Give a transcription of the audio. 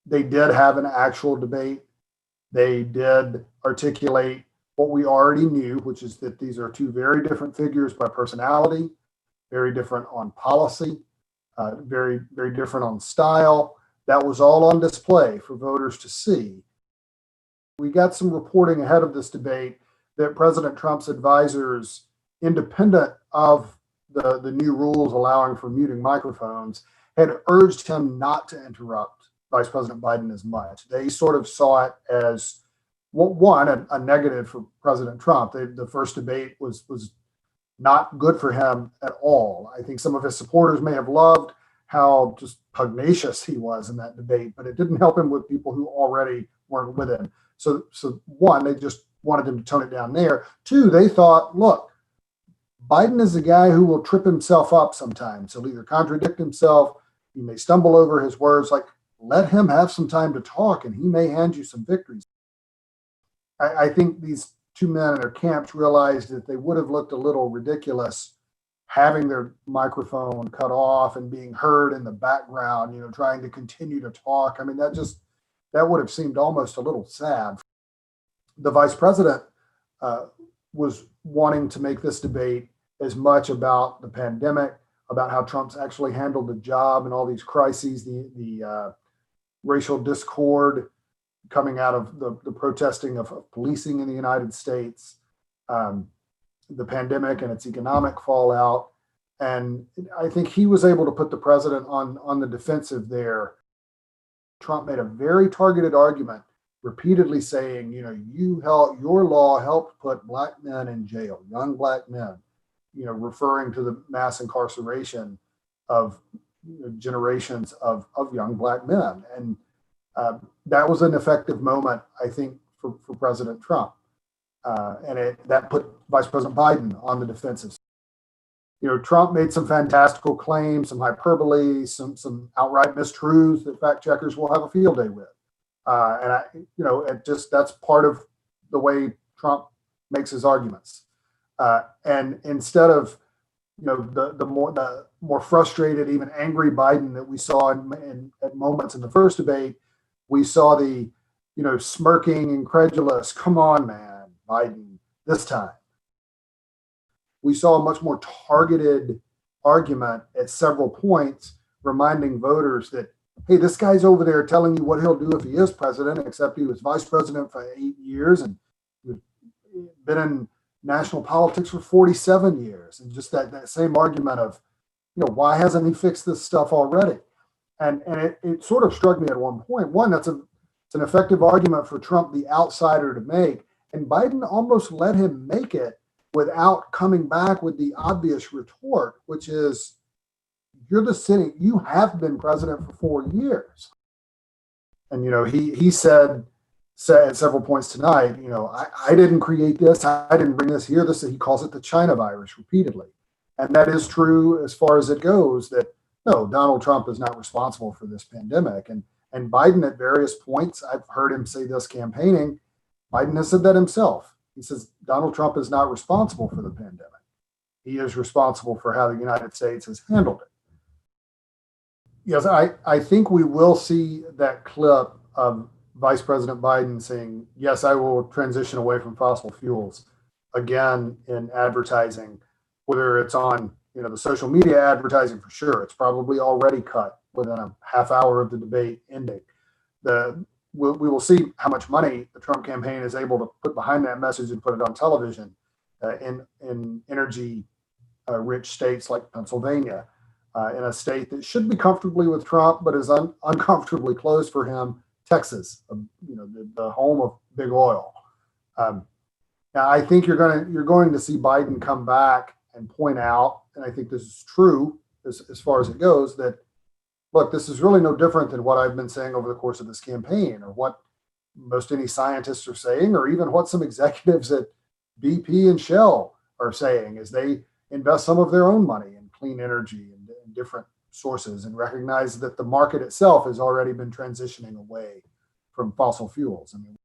they did have an actual debate. They did articulate what we already knew, which is that these are two very different figures by personality, very different on policy, very, very different on style. That was all on display for voters to see. We got some reporting ahead of this debate that President Trump's advisors, independent of the new rules allowing for muting microphones, had urged him not to interrupt Vice President Biden as much. They sort of saw it as one, a negative for President Trump. The first debate was not good for him at all. I think some of his supporters may have loved how just pugnacious he was in that debate, but it didn't help him with people who already weren't with him. So one, they just wanted him to tone it down there. Two, they thought, look, Biden is a guy who will trip himself up sometimes. He'll either contradict himself, he may stumble over his words. Like, let him have some time to talk, and he may hand you some victories. I think these two men in their camps realized that they would have looked a little ridiculous having their microphone cut off and being heard in the background, trying to continue to talk. I mean, that would have seemed almost a little sad. The vice president was wanting to make this debate as much about the pandemic, about how Trump's actually handled the job and all these crises, the racial discord coming out of the protesting of policing in the United States, the pandemic and its economic fallout. And I think he was able to put the president on the defensive there. Trump made a very targeted argument, repeatedly saying, your law helped put black men in jail, young black men, referring to the mass incarceration of generations of young black men. And that was an effective moment, I think, for President Trump. And that put Vice President Biden on the defensive. Trump made some fantastical claims, some hyperbole, some outright mistruths that fact checkers will have a field day with. That's part of the way Trump makes his arguments. And instead of, the more frustrated, even angry Biden that we saw at moments in the first debate, we saw the, smirking, incredulous, come on, man, Biden, this time. We saw a much more targeted argument at several points, reminding voters that, hey, this guy's over there telling you what he'll do if he is president, except he was vice president for 8 years and been in national politics for 47 years. And just that same argument of, why hasn't he fixed this stuff already? And it sort of struck me at one point. One, it's an effective argument for Trump, the outsider, to make. And Biden almost let him make it without coming back with the obvious retort, which is, you have been president for 4 years. And, he said at several points tonight, I didn't create this. I didn't bring this here. He calls it the China virus repeatedly. And that is true as far as it goes, that no, Donald Trump is not responsible for this pandemic. And Biden at various points, I've heard him say this campaigning, Biden has said that himself. He says Donald Trump is not responsible for the pandemic. He is responsible for how the United States has handled it. Yes, I think we will see that clip of Vice President Biden saying, yes, I will transition away from fossil fuels again in advertising, whether it's on the social media advertising for sure. It's probably already cut within a half hour of the debate ending. We will see how much money the Trump campaign is able to put behind that message and put it on television in energy rich states like Pennsylvania, in a state that should be comfortably with Trump, but is uncomfortably close for him, Texas, the home of big oil. Now, I think you're going to see Biden come back and point out, and I think this is true as far as it goes, that, look, this is really no different than what I've been saying over the course of this campaign, or what most any scientists are saying, or even what some executives at BP and Shell are saying as they invest some of their own money in clean energy and different sources, and recognize that the market itself has already been transitioning away from fossil fuels. I mean,